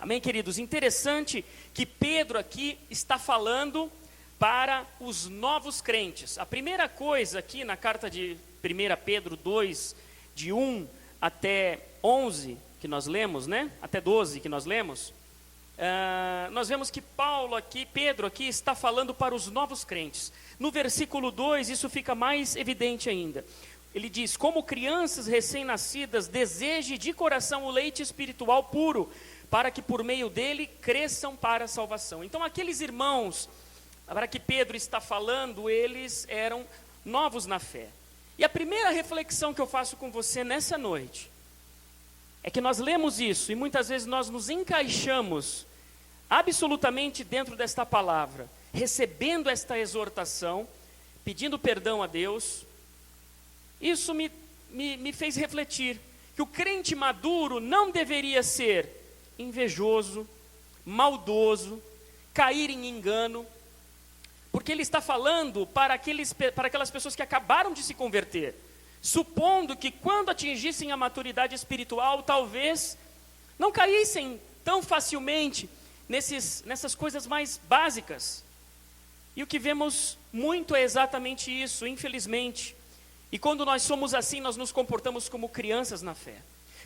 Amém, queridos? Interessante que Pedro aqui está falando para os novos crentes. A primeira coisa aqui na carta de 1 Pedro 2, de 1 até 11, que nós lemos, né? Até 12 que nós lemos. Nós vemos que Pedro aqui está falando para os novos crentes. No versículo 2 isso fica mais evidente ainda. Ele diz: como crianças recém-nascidas, deseje de coração o leite espiritual puro, para que por meio dele cresçam para a salvação. Então aqueles irmãos, para que Pedro está falando, eles eram novos na fé. E a primeira reflexão que eu faço com você nessa noite, é que nós lemos isso, e muitas vezes nós nos encaixamos absolutamente dentro desta palavra, recebendo esta exortação, pedindo perdão a Deus. Isso me fez refletir, que o crente maduro não deveria ser invejoso, maldoso, cair em engano, porque ele está falando para aquelas pessoas que acabaram de se converter, supondo que quando atingissem a maturidade espiritual, talvez não caíssem tão facilmente nessas coisas mais básicas. E o que vemos muito é exatamente isso, infelizmente. E quando nós somos assim, nós nos comportamos como crianças na fé.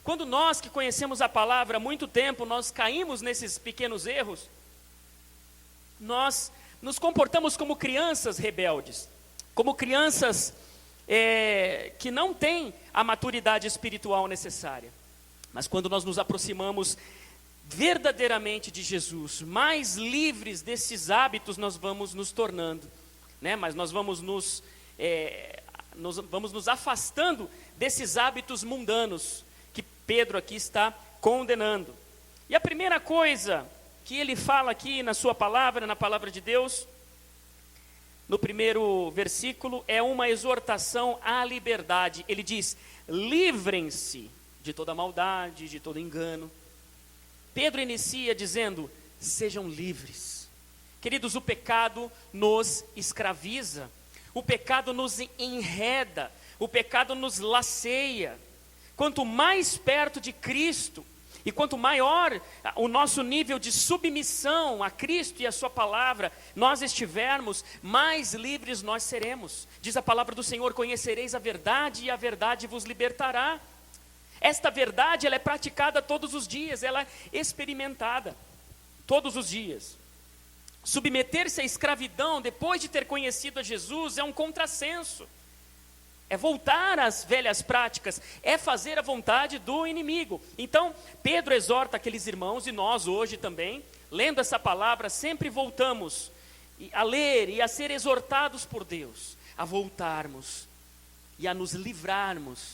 Quando nós que conhecemos a palavra há muito tempo, nós caímos nesses pequenos erros, nós nos comportamos como crianças rebeldes, como crianças que não têm a maturidade espiritual necessária. Mas quando nós nos aproximamos verdadeiramente de Jesus, mais livres desses hábitos nós vamos nos tornando, né? Mas nós vamos nos afastando desses hábitos mundanos que Pedro aqui está condenando. E a primeira coisa que ele fala aqui na sua palavra, na palavra de Deus, no primeiro versículo, é uma exortação à liberdade. Ele diz: livrem-se de toda maldade, de todo engano. Pedro inicia dizendo: sejam livres. Queridos, o pecado nos escraviza, o pecado nos enreda, o pecado nos laceia. Quanto mais perto de Cristo, e quanto maior o nosso nível de submissão a Cristo e a sua palavra nós estivermos, mais livres nós seremos. Diz a palavra do Senhor: conhecereis a verdade e a verdade vos libertará. Esta verdade, ela é praticada todos os dias, ela é experimentada todos os dias. Submeter-se à escravidão depois de ter conhecido a Jesus é um contrassenso. É voltar às velhas práticas, é fazer a vontade do inimigo. Então, Pedro exorta aqueles irmãos, e nós hoje também, lendo essa palavra, sempre voltamos a ler e a ser exortados por Deus, a voltarmos e a nos livrarmos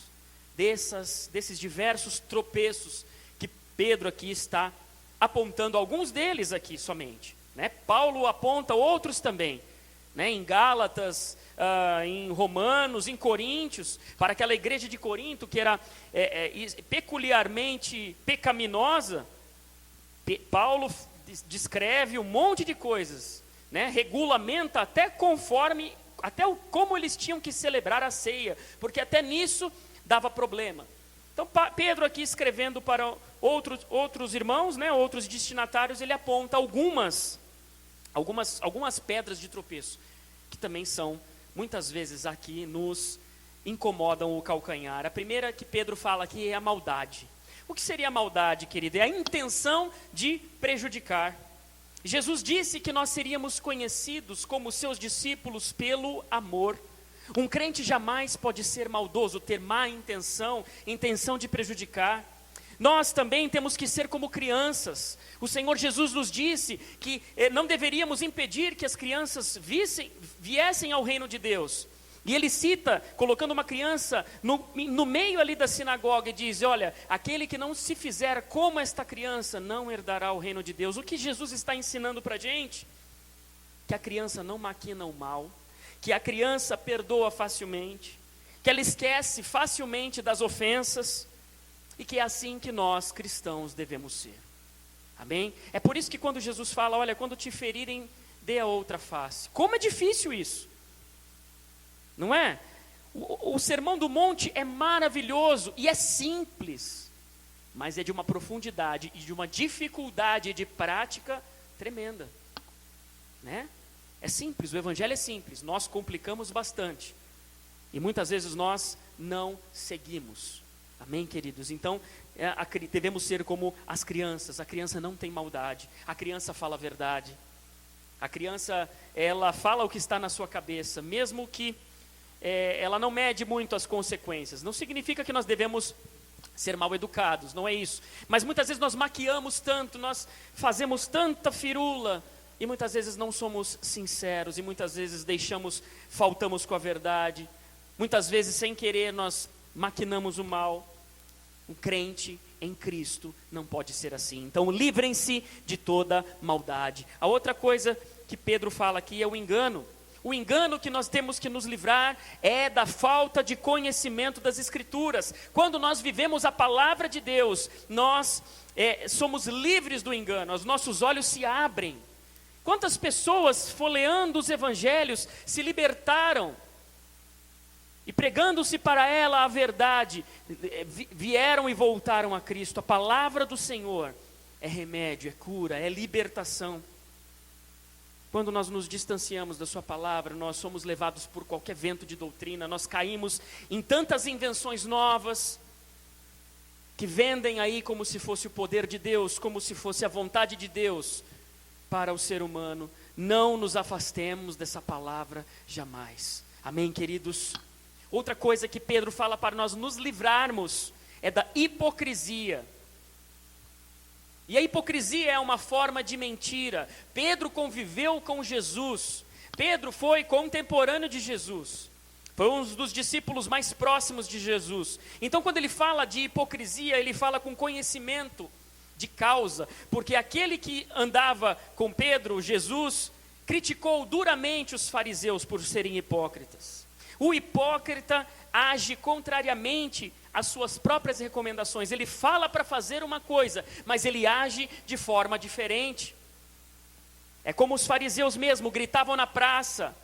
desses diversos tropeços que Pedro aqui está apontando, alguns deles aqui somente, né? Paulo aponta outros também, né? Em Gálatas, em Romanos, em Coríntios, para aquela igreja de Corinto que era peculiarmente pecaminosa. Paulo descreve um monte de coisas, né? Regulamenta até como eles tinham que celebrar a ceia, porque até nisso dava problema. Então Pedro aqui escrevendo para outros irmãos, né? Outros destinatários, ele aponta algumas pedras de tropeço, que também são, muitas vezes aqui nos incomodam o calcanhar. A primeira que Pedro fala aqui é a maldade. O que seria a maldade, querido? É a intenção de prejudicar. Jesus disse que nós seríamos conhecidos como seus discípulos pelo amor. Um crente jamais pode ser maldoso, ter má intenção de prejudicar. Nós também temos que ser como crianças. O Senhor Jesus nos disse que não deveríamos impedir que as crianças viessem ao reino de Deus. E ele cita, colocando uma criança no meio ali da sinagoga, e diz: olha, aquele que não se fizer como esta criança não herdará o reino de Deus. O que Jesus está ensinando para a gente? Que a criança não maquina o mal, que a criança perdoa facilmente, que ela esquece facilmente das ofensas, e que é assim que nós cristãos devemos ser. Amém? É por isso que quando Jesus fala: olha, quando te ferirem, dê a outra face. Como é difícil isso, não é? O Sermão do Monte é maravilhoso e é simples. mas é de uma profundidade e de uma dificuldade de prática tremenda, né? É simples, o evangelho é simples, nós complicamos bastante, e muitas vezes nós não seguimos, amém, queridos? Então, devemos ser como as crianças. A criança não tem maldade, a criança fala a verdade, a criança, ela fala o que está na sua cabeça, mesmo que ela não mede muito as consequências. Não significa que nós devemos ser mal educados, não é isso, mas muitas vezes nós maquiamos tanto, nós fazemos tanta firula, e muitas vezes não somos sinceros, e muitas vezes faltamos com a verdade, muitas vezes sem querer nós maquinamos o mal. O crente em Cristo não pode ser assim. Então livrem-se de toda maldade. A outra coisa que Pedro fala aqui é o engano. O engano que nós temos que nos livrar é da falta de conhecimento das Escrituras. Quando nós vivemos a palavra de Deus, nós somos livres do engano, os nossos olhos se abrem. Quantas pessoas, folheando os evangelhos, se libertaram e pregando-se para ela a verdade, vieram e voltaram a Cristo. A palavra do Senhor é remédio, é cura, é libertação. Quando nós nos distanciamos da sua palavra, nós somos levados por qualquer vento de doutrina, nós caímos em tantas invenções novas, que vendem aí como se fosse o poder de Deus, como se fosse a vontade de Deus para o ser humano. Não nos afastemos dessa palavra jamais, amém, queridos? Outra coisa que Pedro fala para nós nos livrarmos é da hipocrisia. E a hipocrisia é uma forma de mentira. Pedro conviveu com Jesus. Pedro foi contemporâneo de Jesus. Foi um dos discípulos mais próximos de Jesus. Então, quando ele fala de hipocrisia, ele fala com conhecimento de causa. Porque aquele que andava com Pedro, Jesus, criticou duramente os fariseus por serem hipócritas. O hipócrita age contrariamente às suas próprias recomendações. Ele fala para fazer uma coisa, mas ele age de forma diferente. É como os fariseus mesmo gritavam na praça,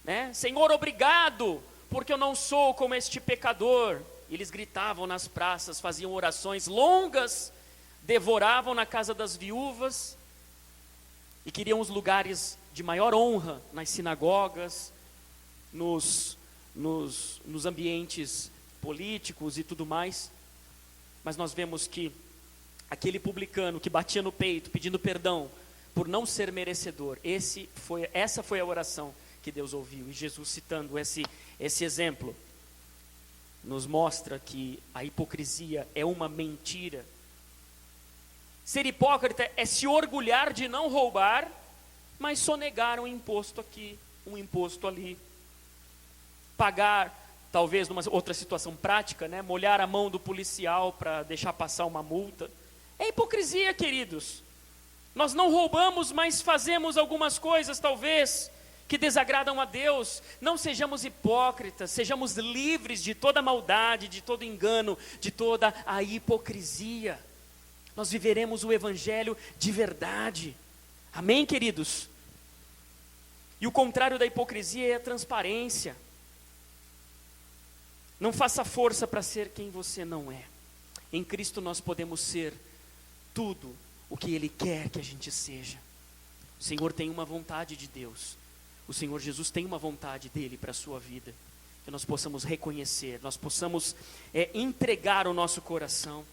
né? Senhor, obrigado, porque eu não sou como este pecador. Eles gritavam nas praças, faziam orações longas, devoravam na casa das viúvas e queriam os lugares de maior honra nas sinagogas, nos ambientes políticos e tudo mais. Mas nós vemos que aquele publicano que batia no peito pedindo perdão por não ser merecedor, essa foi a oração que Deus ouviu. E Jesus, citando esse exemplo, nos mostra que a hipocrisia é uma mentira. Ser hipócrita é se orgulhar de não roubar, mas sonegar um imposto aqui, um imposto ali. Pagar, talvez numa outra situação prática, né, molhar a mão do policial para deixar passar uma multa. É hipocrisia, queridos. Nós não roubamos, mas fazemos algumas coisas, talvez, que desagradam a Deus. Não sejamos hipócritas, sejamos livres de toda maldade, de todo engano, de toda a hipocrisia. Nós viveremos o evangelho de verdade. Amém, queridos? E o contrário da hipocrisia é a transparência. Não faça força para ser quem você não é. Em Cristo nós podemos ser tudo o que Ele quer que a gente seja. O Senhor tem uma vontade de Deus. O Senhor Jesus tem uma vontade dEle para a sua vida. Que nós possamos reconhecer, nós possamos entregar o nosso coração.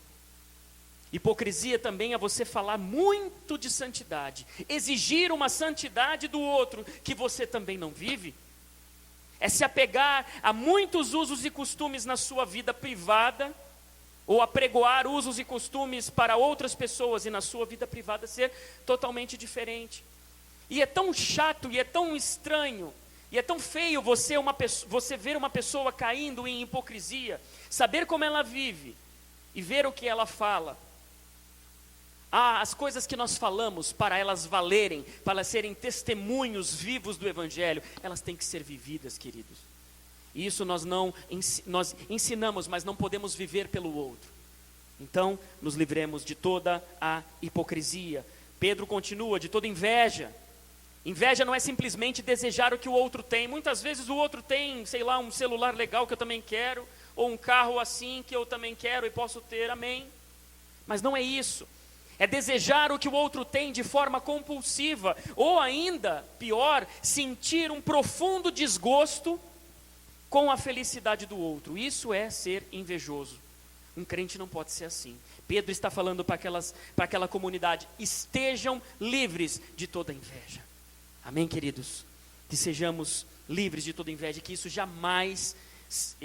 Hipocrisia também é você falar muito de santidade, exigir uma santidade do outro que você também não vive. É se apegar a muitos usos e costumes na sua vida privada, ou apregoar usos e costumes para outras pessoas e na sua vida privada ser totalmente diferente. E é tão chato, e é tão estranho, e é tão feio você ver uma pessoa caindo em hipocrisia, saber como ela vive e ver o que ela fala. As coisas que nós falamos, para elas valerem, para elas serem testemunhos vivos do Evangelho, elas têm que ser vividas, queridos. E isso nós ensinamos, mas não podemos viver pelo outro. Então, nos livremos de toda a hipocrisia. Pedro continua, de toda inveja. Inveja não é simplesmente desejar o que o outro tem. Muitas vezes o outro tem, sei lá, um celular legal que eu também quero, ou um carro assim que eu também quero e posso ter, amém. Mas não é isso. É desejar o que o outro tem de forma compulsiva, ou ainda, pior, sentir um profundo desgosto com a felicidade do outro. Isso é ser invejoso. Um crente não pode ser assim. Pedro está falando para aquela comunidade: estejam livres de toda inveja. Amém, queridos? Que sejamos livres de toda inveja, que isso jamais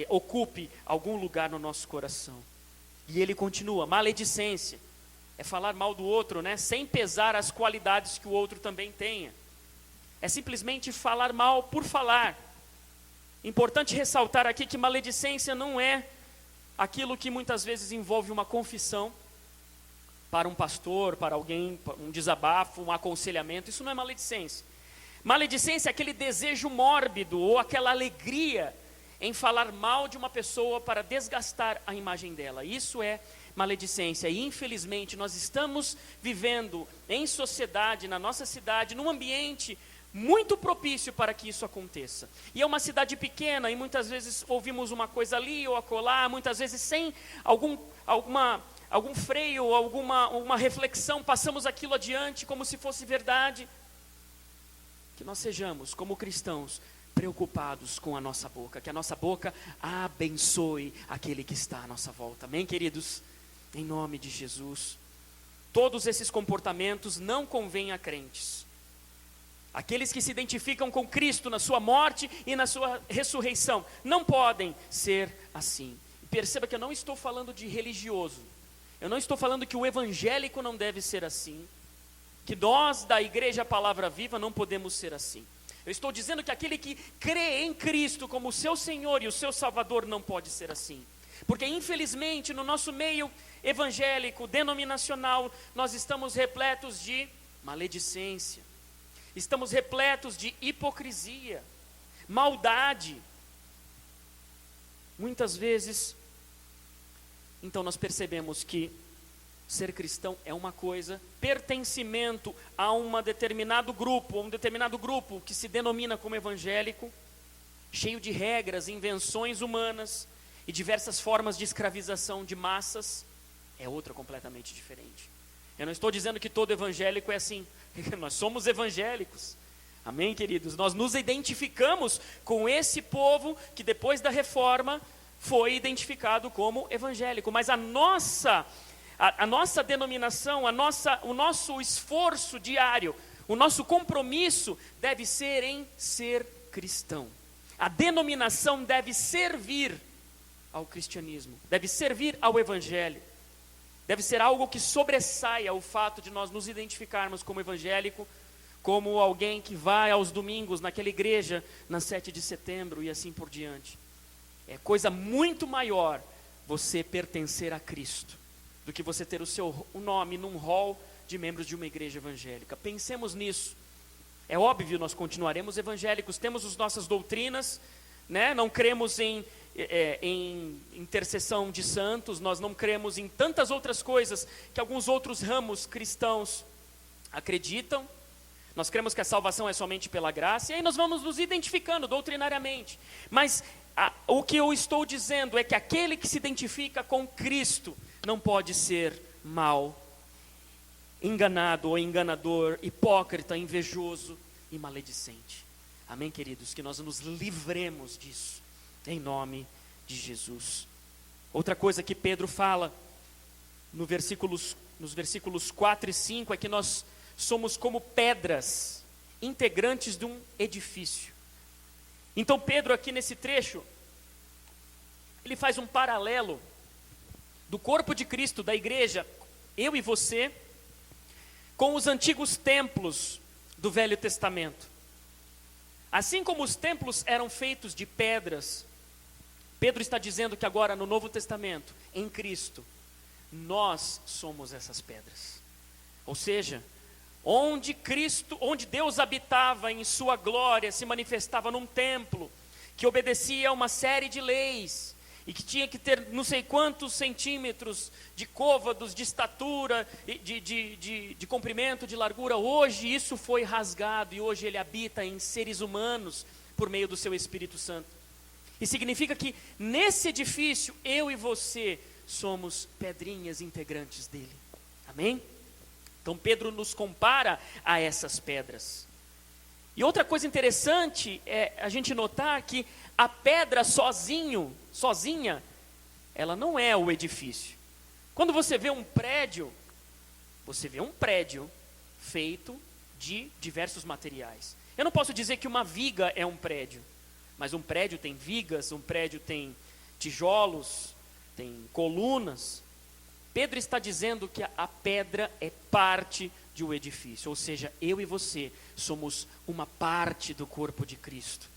ocupe algum lugar no nosso coração. E ele continua: maledicência é falar mal do outro, né? Sem pesar as qualidades que o outro também tenha. É simplesmente falar mal por falar. Importante ressaltar aqui que maledicência não é aquilo que muitas vezes envolve uma confissão para um pastor, para alguém, um desabafo, um aconselhamento. Isso não é maledicência. Maledicência é aquele desejo mórbido ou aquela alegria em falar mal de uma pessoa para desgastar a imagem dela. Isso é maledicência. E infelizmente nós estamos vivendo em sociedade, na nossa cidade, num ambiente muito propício para que isso aconteça. E é uma cidade pequena e muitas vezes ouvimos uma coisa ali ou acolá, muitas vezes sem algum freio ou alguma reflexão, passamos aquilo adiante como se fosse verdade. Que nós sejamos, como cristãos, preocupados com a nossa boca, que a nossa boca abençoe aquele que está à nossa volta. Amém, queridos? Em nome de Jesus. Todos esses comportamentos não convêm a crentes. Aqueles que se identificam com Cristo na sua morte e na sua ressurreição, não podem ser assim. Perceba que eu não estou falando de religioso. Eu não estou falando que o evangélico não deve ser assim. Que nós da Igreja Palavra Viva não podemos ser assim. Eu estou dizendo que aquele que crê em Cristo como o seu Senhor e o seu Salvador não pode ser assim. Porque infelizmente no nosso meio evangélico, denominacional, nós estamos repletos de maledicência. Estamos repletos de hipocrisia, maldade. Muitas vezes, então nós percebemos que ser cristão é uma coisa, pertencimento a um determinado grupo que se denomina como evangélico, cheio de regras, invenções humanas e diversas formas de escravização de massas, é outra completamente diferente. Eu não estou dizendo que todo evangélico é assim. Nós somos evangélicos. Amém, queridos? Nós nos identificamos com esse povo que depois da reforma foi identificado como evangélico. Mas a nossa denominação, o nosso esforço diário, o nosso compromisso deve ser em ser cristão. A denominação deve servir ao cristianismo, deve servir ao evangelho. Deve ser algo que sobressaia o fato de nós nos identificarmos como evangélico, como alguém que vai aos domingos naquela igreja, na 7 de setembro e assim por diante. É coisa muito maior você pertencer a Cristo, do que você ter o nome num hall de membros de uma igreja evangélica. Pensemos nisso. É óbvio, nós continuaremos evangélicos, temos as nossas doutrinas, né? Não cremos em intercessão de santos, nós não cremos em tantas outras coisas que alguns outros ramos cristãos acreditam. Nós cremos que a salvação é somente pela graça, e aí nós vamos nos identificando doutrinariamente. Mas o que eu estou dizendo é que aquele que se identifica com Cristo não pode ser mau, enganado ou enganador, hipócrita, invejoso e maledicente. Amém, queridos? Que nós nos livremos disso, em nome de Jesus. Outra coisa que Pedro fala nos versículos 4 e 5 é que nós somos como pedras integrantes de um edifício. Então Pedro aqui nesse trecho, ele faz um paralelo do corpo de Cristo, da igreja, eu e você, com os antigos templos do Velho Testamento. Assim como os templos eram feitos de pedras, Pedro está dizendo que agora no Novo Testamento, em Cristo, nós somos essas pedras. Ou seja, onde Deus habitava em sua glória, se manifestava num templo, que obedecia a uma série de leis, e que tinha que ter não sei quantos centímetros de côvados, de estatura, de comprimento, de largura. Hoje isso foi rasgado, e hoje ele habita em seres humanos, por meio do seu Espírito Santo. E significa que nesse edifício, eu e você somos pedrinhas integrantes dele. Amém? Então Pedro nos compara a essas pedras. E outra coisa interessante é a gente notar que a pedra sozinha, ela não é o edifício. Quando você vê um prédio feito de diversos materiais. Eu não posso dizer que uma viga é um prédio, mas um prédio tem vigas, um prédio tem tijolos, tem colunas. Pedro está dizendo que a pedra é parte de um edifício, ou seja, eu e você somos uma parte do corpo de Cristo.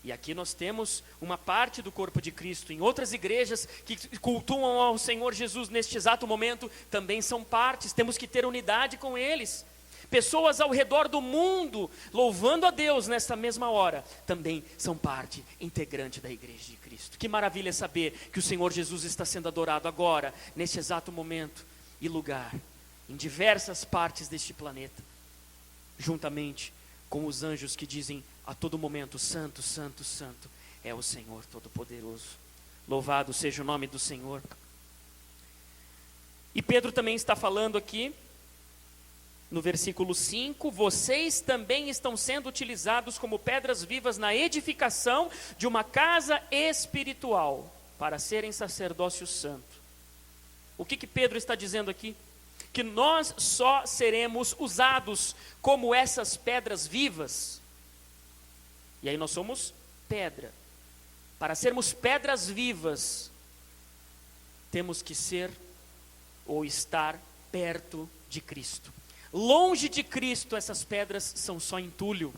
E aqui nós temos uma parte do corpo de Cristo. Em outras igrejas que cultuam ao Senhor Jesus neste exato momento, também são partes, temos que ter unidade com eles. Pessoas ao redor do mundo, louvando a Deus nesta mesma hora, também são parte integrante da igreja de Cristo. Que maravilha saber que o Senhor Jesus está sendo adorado agora, neste exato momento e lugar, em diversas partes deste planeta, juntamente com os anjos que dizem a todo momento: Santo, Santo, Santo é o Senhor Todo-Poderoso. Louvado seja o nome do Senhor. E Pedro também está falando aqui, no versículo 5, vocês também estão sendo utilizados como pedras vivas na edificação de uma casa espiritual, para serem sacerdócio santo. O que Pedro está dizendo aqui? Que nós só seremos usados como essas pedras vivas. E aí nós somos pedra. Para sermos pedras vivas, temos que ser ou estar perto de Cristo. Longe de Cristo, essas pedras são só entulho.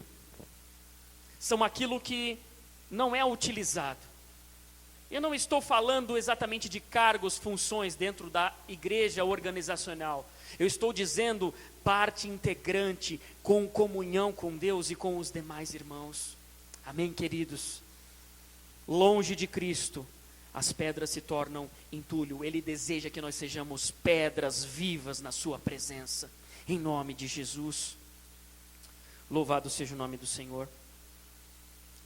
São aquilo que não é utilizado. Eu não estou falando exatamente de cargos, funções dentro da igreja organizacional. Eu estou dizendo parte integrante com comunhão com Deus e com os demais irmãos. Amém, queridos? Longe de Cristo, as pedras se tornam entulho. Ele deseja que nós sejamos pedras vivas na sua presença. Em nome de Jesus. Louvado seja o nome do Senhor.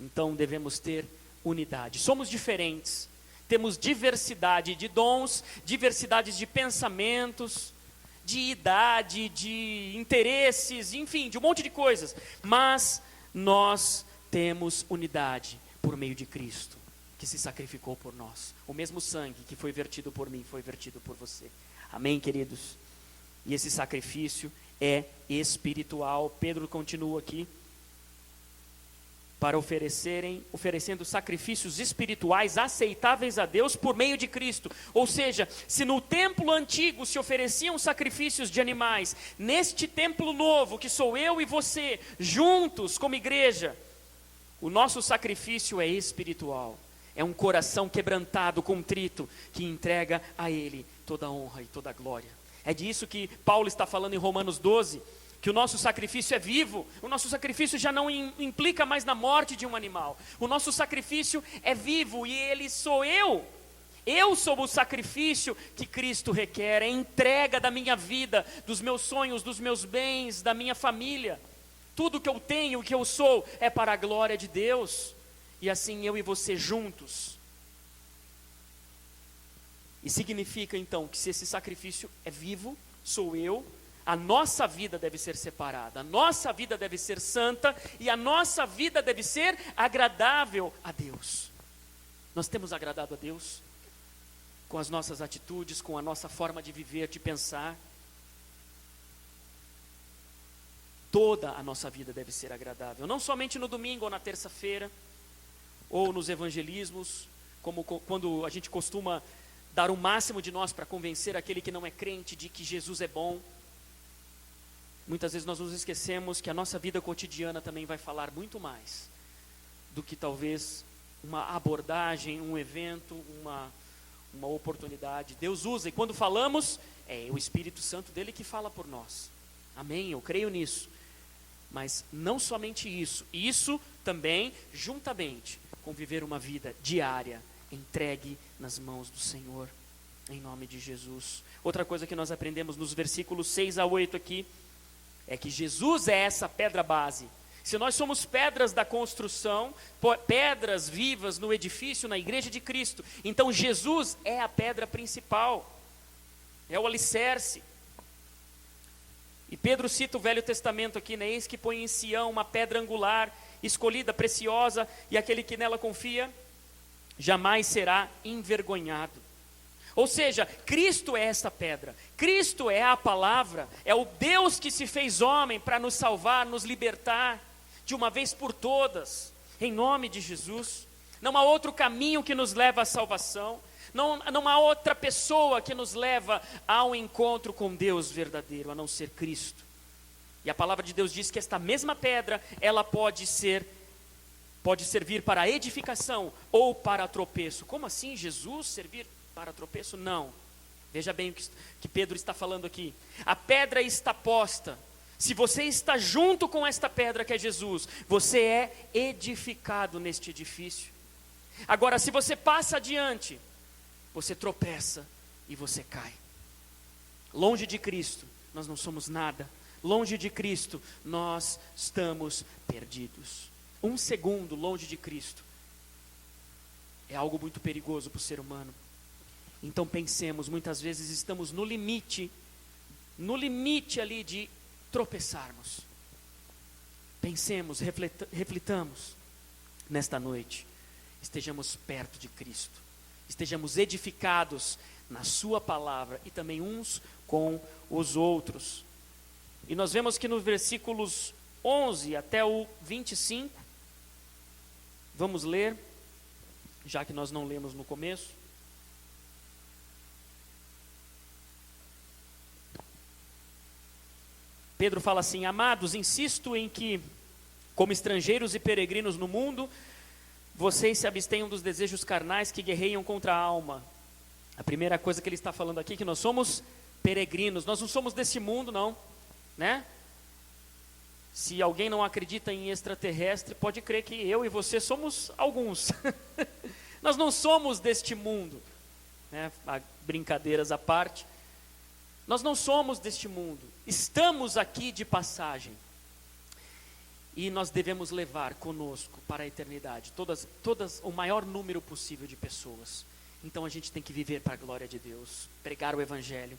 Então devemos ter unidade. Somos diferentes, temos diversidade de dons, diversidade de pensamentos, de idade, de interesses, enfim, de um monte de coisas. Mas nós temos unidade por meio de Cristo, que se sacrificou por nós. O mesmo sangue que foi vertido por mim, foi vertido por você. Amém, queridos? E esse sacrifício é espiritual. Pedro continua aqui, para oferecendo sacrifícios espirituais aceitáveis a Deus por meio de Cristo. Ou seja, se no templo antigo se ofereciam sacrifícios de animais, neste templo novo, que sou eu e você, juntos como igreja, o nosso sacrifício é espiritual. É um coração quebrantado, contrito, que entrega a Ele toda a honra e toda a glória. É disso que Paulo está falando em Romanos 12, que o nosso sacrifício é vivo. O nosso sacrifício já não implica mais na morte de um animal. O nosso sacrifício é vivo e ele sou eu. Eu sou o sacrifício que Cristo requer, é a entrega da minha vida, dos meus sonhos, dos meus bens, da minha família. Tudo que eu tenho, o que eu sou, é para a glória de Deus. E assim eu e você juntos. E significa então que se esse sacrifício é vivo, sou eu, a nossa vida deve ser separada, a nossa vida deve ser santa e a nossa vida deve ser agradável a Deus. Nós temos agradado a Deus com as nossas atitudes, com a nossa forma de viver, de pensar. Toda a nossa vida deve ser agradável, não somente no domingo ou na terça-feira, ou nos evangelismos, como quando a gente costuma dar o máximo de nós para convencer aquele que não é crente de que Jesus é bom. Muitas vezes nós nos esquecemos que a nossa vida cotidiana também vai falar muito mais do que talvez uma abordagem, um evento, uma oportunidade. Deus usa, e quando falamos, é o Espírito Santo dele que fala por nós. Amém? Eu creio nisso. Mas não somente isso, isso também, juntamente com viver uma vida diária, entregue nas mãos do Senhor, em nome de Jesus. Outra coisa que nós aprendemos nos versículos 6 a 8 aqui, é que Jesus é essa pedra base. Se nós somos pedras da construção, pedras vivas no edifício, na igreja de Cristo, então Jesus é a pedra principal, é o alicerce. E Pedro cita o Velho Testamento aqui, né? Eis que põe em Sião uma pedra angular, escolhida, preciosa, e aquele que nela confia, jamais será envergonhado. Ou seja, Cristo é essa pedra, Cristo é a palavra, é o Deus que se fez homem para nos salvar, nos libertar, de uma vez por todas, em nome de Jesus. Não há outro caminho que nos leva à salvação, não há outra pessoa que nos leva ao encontro com Deus verdadeiro, a não ser Cristo. E a palavra de Deus diz que esta mesma pedra, ela pode servir para edificação ou para tropeço. Como assim Jesus servir para tropeço? Não. Veja bem o que Pedro está falando aqui. A pedra está posta. Se você está junto com esta pedra que é Jesus, você é edificado neste edifício. Agora, se você passa adiante, você tropeça e você cai. Longe de Cristo, nós não somos nada. Longe de Cristo, nós estamos perdidos. 1 segundo longe de Cristo é algo muito perigoso para o ser humano. Então pensemos, muitas vezes estamos no limite ali de tropeçarmos. Pensemos, reflitamos nesta noite, estejamos perto de Cristo, estejamos edificados na sua palavra e também uns com os outros. E nós vemos que nos versículos 11 até o 25, vamos ler, já que nós não lemos no começo. Pedro fala assim: amados, insisto em que, como estrangeiros e peregrinos no mundo, vocês se abstenham dos desejos carnais que guerreiam contra a alma. A primeira coisa que ele está falando aqui é que nós somos peregrinos, nós não somos desse mundo não, né? Se alguém não acredita em extraterrestre, pode crer que eu e você somos alguns. Nós não somos deste mundo, né? Brincadeiras à parte. Nós não somos deste mundo, estamos aqui de passagem. E nós devemos levar conosco para a eternidade o maior número possível de pessoas. Então a gente tem que viver para a glória de Deus, pregar o Evangelho,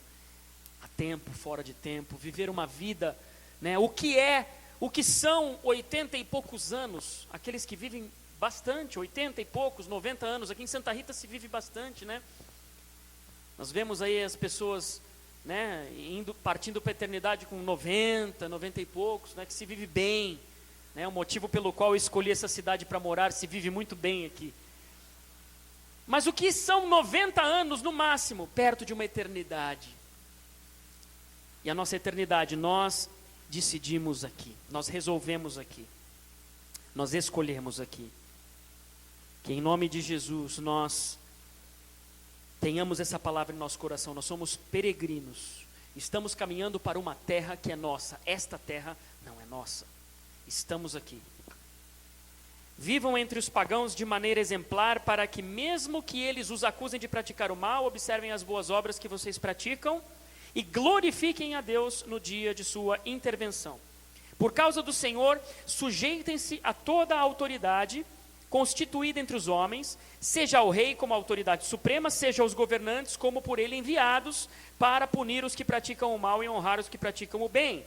a tempo, fora de tempo, viver uma vida, né? O que são 80 e poucos anos, aqueles que vivem bastante, 80 e poucos, 90 anos, aqui em Santa Rita se vive bastante, né? Nós vemos aí as pessoas, né, partindo para a eternidade com 90 e poucos, né, que se vive bem, né, o motivo pelo qual eu escolhi essa cidade para morar, se vive muito bem aqui. Mas o que são 90 anos no máximo, perto de uma eternidade? E a nossa eternidade, nós decidimos aqui, nós resolvemos aqui, nós escolhemos aqui, que em nome de Jesus nós tenhamos essa palavra em nosso coração. Nós somos peregrinos, estamos caminhando para uma terra que é nossa. Esta terra não é nossa, estamos aqui. Vivam entre os pagãos de maneira exemplar, para que mesmo que eles os acusem de praticar o mal, observem as boas obras que vocês praticam e glorifiquem a Deus no dia de sua intervenção. Por causa do Senhor, sujeitem-se a toda a autoridade constituída entre os homens, seja ao rei como autoridade suprema, seja aos governantes como por ele enviados, para punir os que praticam o mal e honrar os que praticam o bem.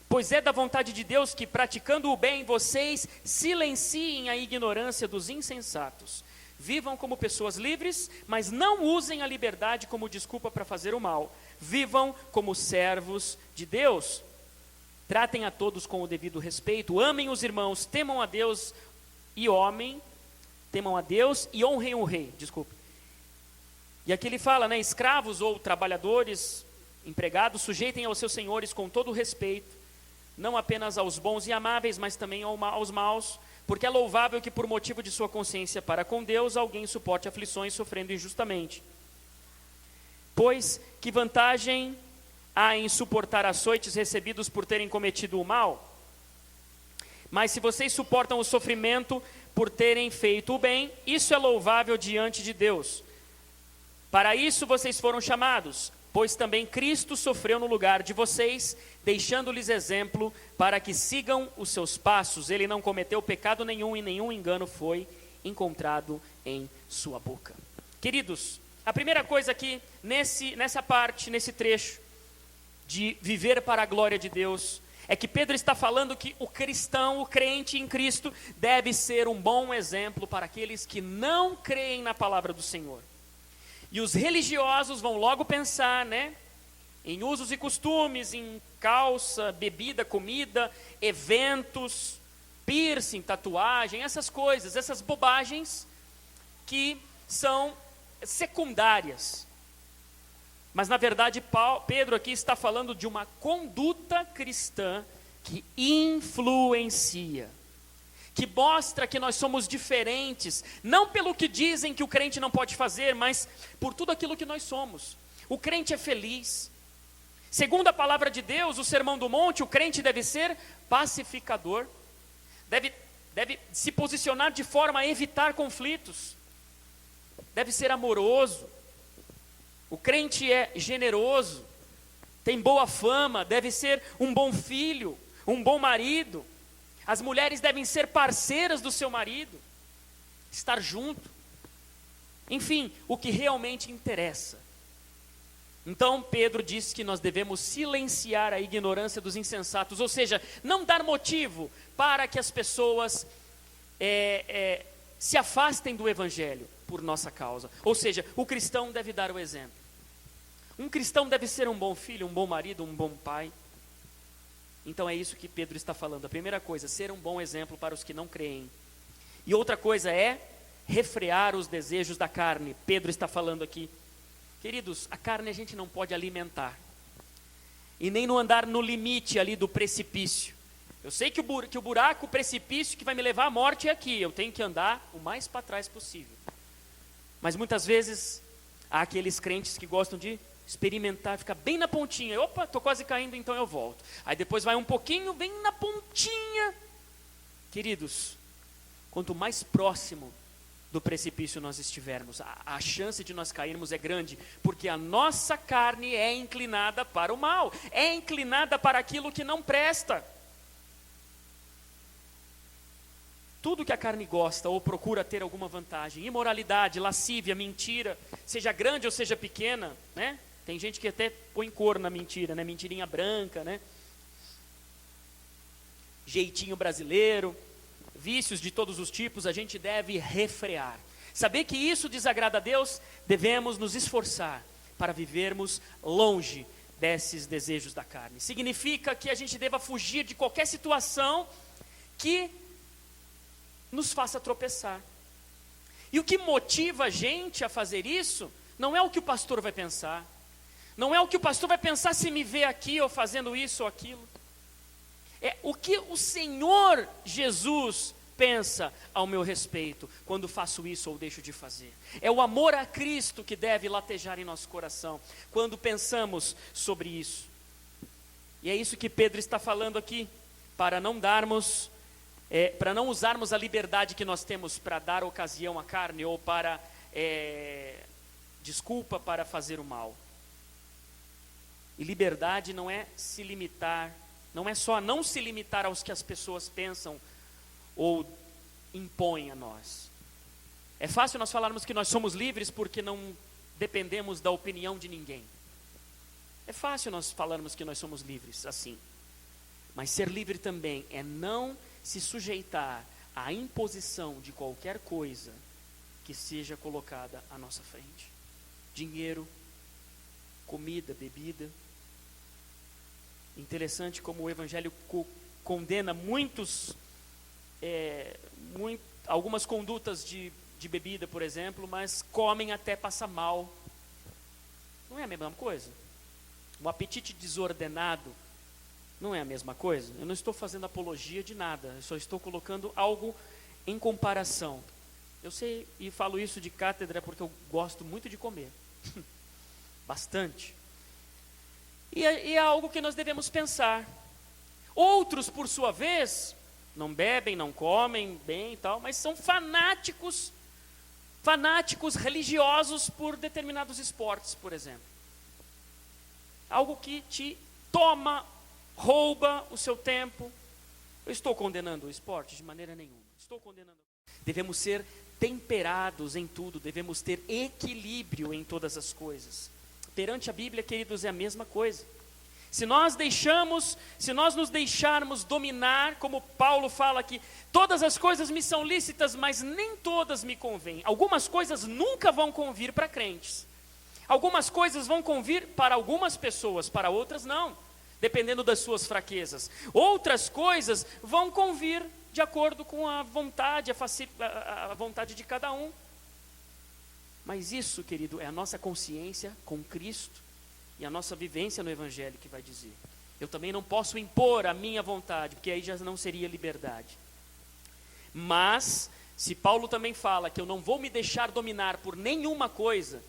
Pois é da vontade de Deus que, praticando o bem, vocês silenciem a ignorância dos insensatos. Vivam como pessoas livres, mas não usem a liberdade como desculpa para fazer o mal. Vivam como servos de Deus. Tratem a todos com o devido respeito, amem os irmãos, temam a Deus e honrem o rei, E aqui ele fala, né, escravos ou trabalhadores, empregados, sujeitem aos seus senhores com todo o respeito, não apenas aos bons e amáveis, mas também aos maus, porque é louvável que por motivo de sua consciência para com Deus, alguém suporte aflições sofrendo injustamente. Pois que vantagem há em suportar açoites recebidos por terem cometido o mal? Mas se vocês suportam o sofrimento por terem feito o bem, isso é louvável diante de Deus. Para isso vocês foram chamados, pois também Cristo sofreu no lugar de vocês, deixando-lhes exemplo para que sigam os seus passos. Ele não cometeu pecado nenhum e nenhum engano foi encontrado em sua boca. Queridos, a primeira coisa aqui, nessa parte, nesse trecho de viver para a glória de Deus, é que Pedro está falando que o cristão, o crente em Cristo, deve ser um bom exemplo para aqueles que não creem na palavra do Senhor. E os religiosos vão logo pensar, em usos e costumes, em calça, bebida, comida, eventos, piercing, tatuagem, essas coisas, essas bobagens que são secundárias. Mas na verdade Pedro aqui está falando de uma conduta cristã que influencia, que mostra que nós somos diferentes, não pelo que dizem que o crente não pode fazer, mas por tudo aquilo que nós somos. O crente é feliz. Segundo a palavra de Deus, o Sermão do Monte, o crente deve ser pacificador, deve se posicionar de forma a evitar conflitos, deve ser amoroso. O crente é generoso, tem boa fama, deve ser um bom filho, um bom marido. As mulheres devem ser parceiras do seu marido, estar junto. Enfim, o que realmente interessa. Então Pedro diz que nós devemos silenciar a ignorância dos insensatos, ou seja, não dar motivo para que as pessoas se afastem do evangelho por nossa causa. Ou seja, o cristão deve dar o exemplo. Um cristão deve ser um bom filho, um bom marido, um bom pai. Então é isso que Pedro está falando. A primeira coisa, ser um bom exemplo para os que não creem. E outra coisa é refrear os desejos da carne. Pedro está falando aqui. Queridos, a carne a gente não pode alimentar. E nem no andar no limite ali do precipício. Eu sei que o buraco, o precipício que vai me levar à morte é aqui. Eu tenho que andar o mais para trás possível. Mas muitas vezes há aqueles crentes que gostam de experimentar, ficar bem na pontinha. Opa, estou quase caindo, então eu volto. Aí depois vai um pouquinho, bem na pontinha. Queridos, quanto mais próximo do precipício nós estivermos, a chance de nós cairmos é grande, porque a nossa carne é inclinada para o mal, é inclinada para aquilo que não presta. Tudo que a carne gosta ou procura ter alguma vantagem, imoralidade, lascívia, mentira, seja grande ou seja pequena, Tem gente que até põe cor na mentira, mentirinha branca, Jeitinho brasileiro, vícios de todos os tipos, a gente deve refrear. Saber que isso desagrada a Deus, devemos nos esforçar para vivermos longe desses desejos da carne. Significa que a gente deva fugir de qualquer situação que nos faça tropeçar. E o que motiva a gente a fazer isso, não é o que o pastor vai pensar, não é o que o pastor vai pensar se me vê aqui ou fazendo isso ou aquilo. É o que o Senhor Jesus pensa ao meu respeito quando faço isso ou deixo de fazer. É o amor a Cristo que deve latejar em nosso coração quando pensamos sobre isso. E é isso que Pedro está falando aqui, para não usarmos a liberdade que nós temos para dar ocasião à carne ou para desculpa para fazer o mal. E liberdade não é se limitar, não é só não se limitar aos que as pessoas pensam ou impõem a nós. É fácil nós falarmos que nós somos livres porque não dependemos da opinião de ninguém. É fácil nós falarmos que nós somos livres assim. Mas ser livre também é não se sujeitar à imposição de qualquer coisa que seja colocada à nossa frente. Dinheiro, comida, bebida. Interessante como o Evangelho condena algumas condutas de bebida, por exemplo, mas comem até passar mal. Não é a mesma coisa? Um apetite desordenado não é a mesma coisa? Eu não estou fazendo apologia de nada, eu só estou colocando algo em comparação. Eu sei e falo isso de cátedra porque eu gosto muito de comer. Bastante. E é algo que nós devemos pensar. Outros, por sua vez, não bebem, não comem bem e tal, mas são fanáticos religiosos por determinados esportes, por exemplo. algo que te toma, rouba o seu tempo. Eu estou condenando o esporte? De maneira nenhuma. Estou condenando. Devemos ser temperados em tudo, devemos ter equilíbrio em todas as coisas. Perante a Bíblia, queridos, é a mesma coisa. Se nós nos deixarmos dominar, como Paulo fala aqui, todas as coisas me são lícitas, mas nem todas me convêm. Algumas coisas nunca vão convir para crentes. Algumas coisas vão convir para algumas pessoas, para outras não, dependendo das suas fraquezas. Outras coisas vão convir de acordo com a vontade, a vontade de cada um. Mas isso, querido, é a nossa consciência com Cristo e a nossa vivência no Evangelho que vai dizer. Eu também não posso impor a minha vontade, porque aí já não seria liberdade. Mas, se Paulo também fala que eu não vou me deixar dominar por nenhuma coisa,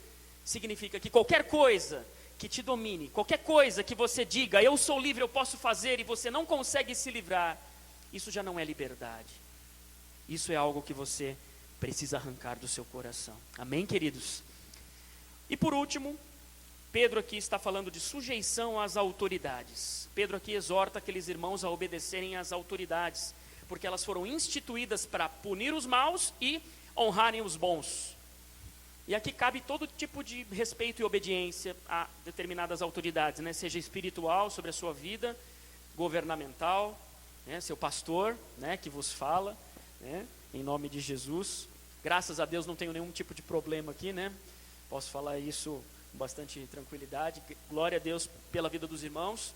significa que qualquer coisa que te domine, qualquer coisa que você diga, eu sou livre, eu posso fazer, e você não consegue se livrar, isso já não é liberdade. Isso é algo que você precisa arrancar do seu coração. Amém, queridos? E por último, Pedro aqui está falando de sujeição às autoridades. Pedro aqui exorta aqueles irmãos a obedecerem às autoridades, porque elas foram instituídas para punir os maus e honrarem os bons. E aqui cabe todo tipo de respeito e obediência a determinadas autoridades, né? Seja espiritual sobre a sua vida, governamental, né? Seu pastor, né? Que vos fala, né? Em nome de Jesus. Graças a Deus não tenho nenhum tipo de problema aqui, né? Posso falar isso com bastante tranquilidade. Glória a Deus pela vida dos irmãos,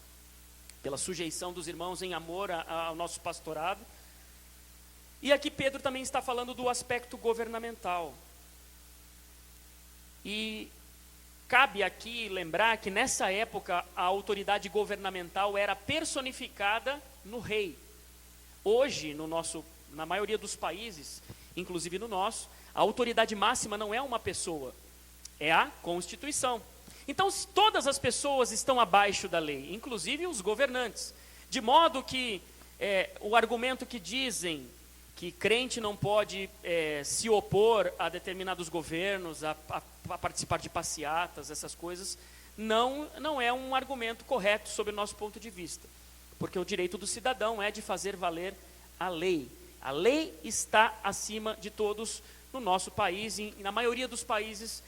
pela sujeição dos irmãos em amor ao nosso pastorado. E aqui Pedro também está falando do aspecto governamental. E cabe aqui lembrar que nessa época a autoridade governamental era personificada no rei. Hoje, na maioria dos países, inclusive no nosso, a autoridade máxima não é uma pessoa, é a Constituição. Então, todas as pessoas estão abaixo da lei, inclusive os governantes. De modo que o argumento que dizem que crente não pode se opor a determinados governos, a participar de passeatas, essas coisas, não é um argumento correto sob o nosso ponto de vista. Porque o direito do cidadão é de fazer valer a lei. A lei está acima de todos no nosso país e na maioria dos países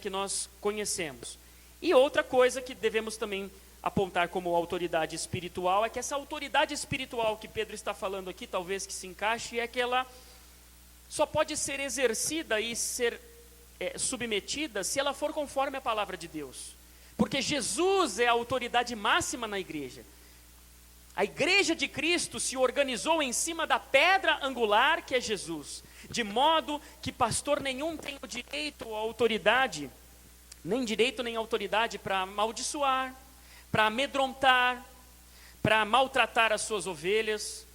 que nós conhecemos. E outra coisa que devemos também apontar como autoridade espiritual é que essa autoridade espiritual que Pedro está falando aqui, talvez que se encaixe, é que ela só pode ser exercida e ser submetida se ela for conforme a palavra de Deus. Porque Jesus é a autoridade máxima na igreja. A igreja de Cristo se organizou em cima da pedra angular que é Jesus, de modo que pastor nenhum tem o direito ou autoridade, nem direito nem autoridade para amaldiçoar, para amedrontar, para maltratar as suas ovelhas.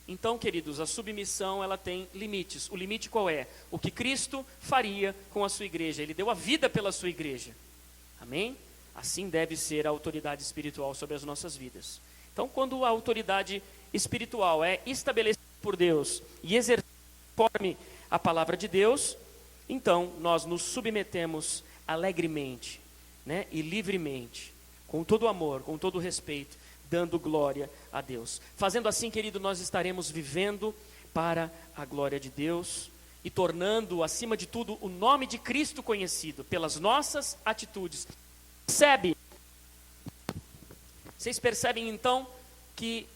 Então, queridos, a submissão ela tem limites. O limite qual é? O que Cristo faria com a sua igreja. Ele deu a vida pela sua igreja. Amém? Assim deve ser a autoridade espiritual sobre as nossas vidas. Então, quando a autoridade espiritual é estabelecida por Deus e exercida conforme a palavra de Deus, então nós nos submetemos alegremente, né, e livremente, com todo amor, com todo respeito, dando glória a Deus. Fazendo assim, querido, nós estaremos vivendo para a glória de Deus e tornando, acima de tudo, o nome de Cristo conhecido pelas nossas atitudes. Vocês percebem então que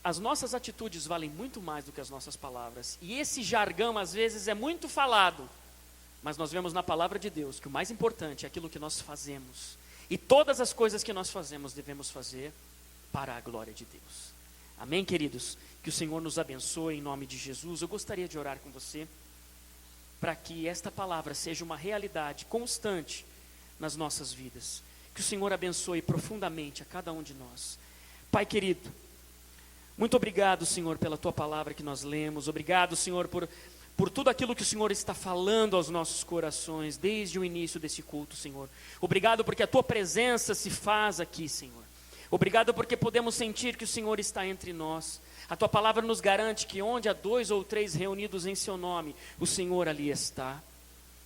as nossas atitudes valem muito mais do que as nossas palavras. E esse jargão às vezes é muito falado, mas nós vemos na palavra de Deus que o mais importante é aquilo que nós fazemos. E todas as coisas que nós fazemos devemos fazer para a glória de Deus. Amém, queridos? Que o Senhor nos abençoe em nome de Jesus. Eu gostaria de orar com você para que esta palavra seja uma realidade constante nas nossas vidas. Que o Senhor abençoe profundamente a cada um de nós. Pai querido, muito obrigado, Senhor, pela Tua palavra que nós lemos. Obrigado, Senhor, por tudo aquilo que o Senhor está falando aos nossos corações, desde o início desse culto, Senhor. Obrigado porque a Tua presença se faz aqui, Senhor. Obrigado porque podemos sentir que o Senhor está entre nós. A Tua palavra nos garante que onde há 2 ou 3 reunidos em Seu nome, o Senhor ali está.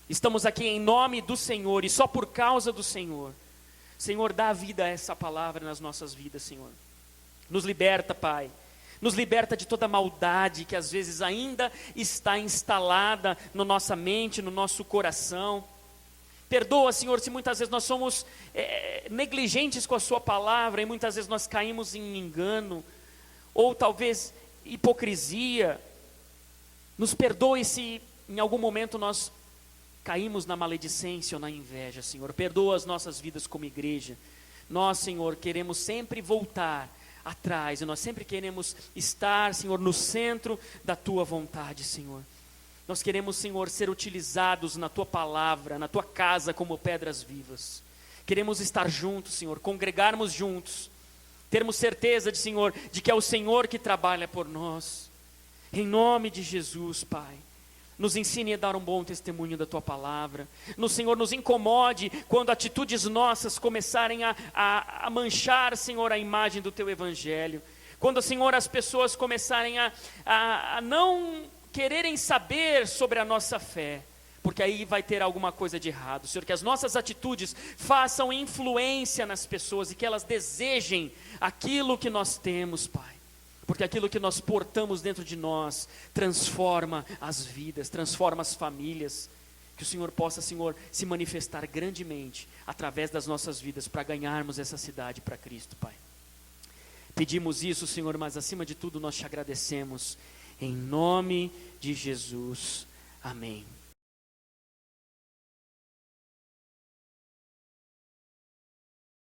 Estamos aqui em nome do Senhor e só por causa do Senhor. Senhor, dá vida a essa palavra nas nossas vidas, Senhor. Nos liberta, Pai. Nos liberta de toda maldade que às vezes ainda está instalada na nossa mente, no nosso coração. Perdoa, Senhor, se muitas vezes nós somos negligentes com a sua palavra e muitas vezes nós caímos em engano, ou talvez hipocrisia. Nos perdoe se em algum momento nós caímos na maledicência ou na inveja, Senhor. Perdoa as nossas vidas como igreja. Nós, Senhor, queremos sempre voltar atrás, e nós sempre queremos estar, Senhor, no centro da Tua vontade, Senhor. Nós queremos, Senhor, ser utilizados na Tua palavra, na Tua casa como pedras vivas. Queremos estar juntos, Senhor, congregarmos juntos, termos certeza, Senhor, de que é o Senhor que trabalha por nós. Em nome de Jesus, Pai. Nos ensine a dar um bom testemunho da Tua palavra. Senhor, nos incomode quando atitudes nossas começarem a manchar, Senhor, a imagem do Teu Evangelho. Quando, Senhor, as pessoas começarem a não quererem saber sobre a nossa fé, porque aí vai ter alguma coisa de errado. Senhor, que as nossas atitudes façam influência nas pessoas e que elas desejem aquilo que nós temos, Pai. Porque aquilo que nós portamos dentro de nós transforma as vidas, transforma as famílias. Que o Senhor possa, Senhor, se manifestar grandemente através das nossas vidas para ganharmos essa cidade para Cristo, Pai. Pedimos isso, Senhor, mas acima de tudo nós te agradecemos. Em nome de Jesus. Amém.